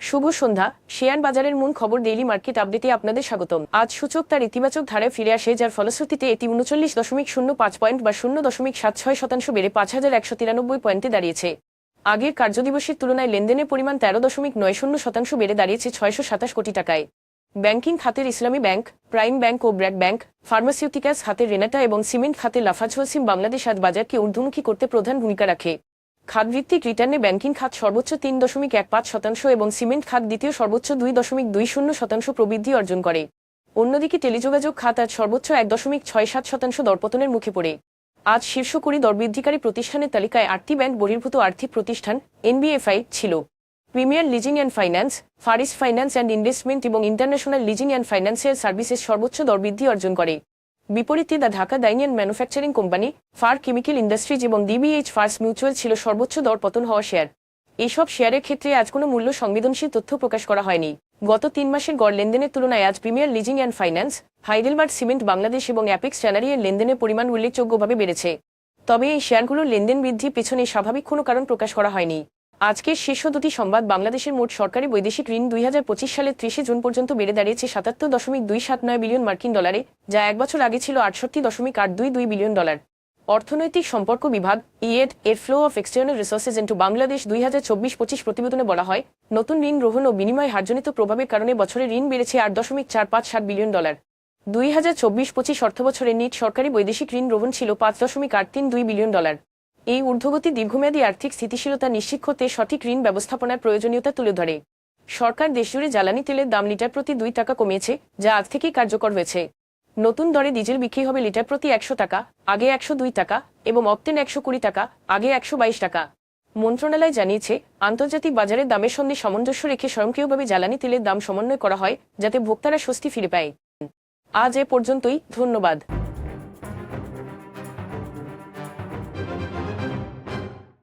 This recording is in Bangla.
শুভ সন্ধ্যা। শেয়ার বাজারের মূল খবর ডেইলি মার্কেট আপডেটে আপনাদের স্বাগতম। আজ সূচক তার ইতিবাচক ধারায় ফিরে আসে, যার ফলশ্রুতিতে এটি ৩৯.০৫ পয়েন্ট বা ০.৭৬% বেড়ে ৫,১৯৩ পয়েন্টে দাঁড়িয়েছে। আগের কার্যদিবসের তুলনায় লেনদেনের পরিমাণ ১৩.৯০% বেড়ে দাঁড়িয়েছে ৬২৭ কোটি টাকায়। ব্যাংকিং খাতের ইসলামী ব্যাংক, প্রাইম ব্যাংক ও ব্র্যাক ব্যাংক, ফার্মাসিউটিক্যালস খাতের রেনাটা এবং সিমেন্ট খাতের লাফার্জ হোলসিম বাংলাদেশ আজ বাজারকে ঊর্ধ্বমুখী করতে প্রধান ভূমিকা রাখে। খাতভিত্তিক রিটার্নে ব্যাংকিং খাত সর্বোচ্চ ৩.১৫% এবং সিমেন্ট খাত দ্বিতীয় সর্বোচ্চ ২.২০% প্রবৃদ্ধি অর্জন করে। অন্যদিকে টেলিযোগাযোগ খাত আজ সর্বোচ্চ ১.৬৭% দরপতনের মুখে পড়ে। আজ শীর্ষ ২০ দরবৃদ্ধিকারী প্রতিষ্ঠানের তালিকায় ৮টি ব্যাংক বহির্ভূত আর্থিক প্রতিষ্ঠান এনবিএফআই ছিল। Premier Leasing and Finance, Far East Finance and Investment এবং International Leasing and Financial Services সর্বোচ্চ দরবৃদ্ধি অর্জন করে। বিপরীতে the Dhaka Dyeing and Manufacturing Company, Far Chemical Industries এবং ডিবিএইচ ফার্স্ট মিউচুয়াল ছিল সর্বোচ্চ দর পতন হওয়া শেয়ার। এইসব শেয়ারের ক্ষেত্রে আজ কোনো মূল্য সংবেদনশীল তথ্য প্রকাশ করা হয়নি। গত ৩ মাসের গড় লেনদেনের তুলনায় আজ premier Leasing and finance, Heidelberg cement Bangladesh এবং অ্যাপেক্স ট্যানারি-এর লেনদেনের পরিমাণ উল্লেখযোগ্যভাবে বেড়েছে। তবে এই শেয়ারগুলোর লেনদেন বৃদ্ধির পেছনে স্বাভাবিক কোনো কারণ প্রকাশ করা হয়নি। আজকের শীর্ষ দুটি সংবাদ: বাংলাদেশের মোট সরকারি বৈদেশিক ঋণ ২০২৫ সালের ৩০ জুন পর্যন্ত বেড়ে দাঁড়িয়েছে ৭৭.২79 বিলিয়ন মার্কিন ডলারে, যা এক বছর আগে ছিল ৬৮.৮22 বিলিয়ন ডলার। অর্থনৈতিক সম্পর্ক বিভাগ ইএড এর flow of external resources into Bangladesh ২০২৪-২৫ প্রতিবেদনে বলা হয়, নতুন ঋণ গ্রহণ ও বিনিময় হারজনিত প্রভাবের কারণে বছরে ঋণ বেড়েছে ৮.৪৫৭ বিলিয়ন ডলার। ২০২৪-২৫ অর্থবছরে নিট সরকারি বৈদেশিক ঋণ গ্রহণ ছিল ৫.৮৩২ বিলিয়ন ডলার। এই ঊর্ধ্বগতি দীর্ঘমেয়াদী আর্থিক স্থিতিশীলতা নিশ্চিত করতে সঠিক ঋণ ব্যবস্থাপনার প্রয়োজনীয়তা তুলে ধরে। সরকার দেশজুড়ে জ্বালানি তেলের দাম লিটার প্রতি ২ টাকা কমিয়েছে, যা আজ থেকেই কার্যকর হয়েছে। নতুন দরে ডিজেল বিক্রি হবে লিটার প্রতি ১০০ টাকা, আগে ১০২ টাকা, এবং অকটেন ১২০ টাকা, আগে ১২২ টাকা। মন্ত্রণালয় জানিয়েছে, আন্তর্জাতিক বাজারের দামের সঙ্গে সামঞ্জস্য রেখে স্বয়ংক্রিয়ভাবে জ্বালানি তেলের দাম সমন্বয় করা হয়, যাতে ভোক্তারা স্বস্তি ফিরে পায়। আজ এ পর্যন্তই, ধন্যবাদ।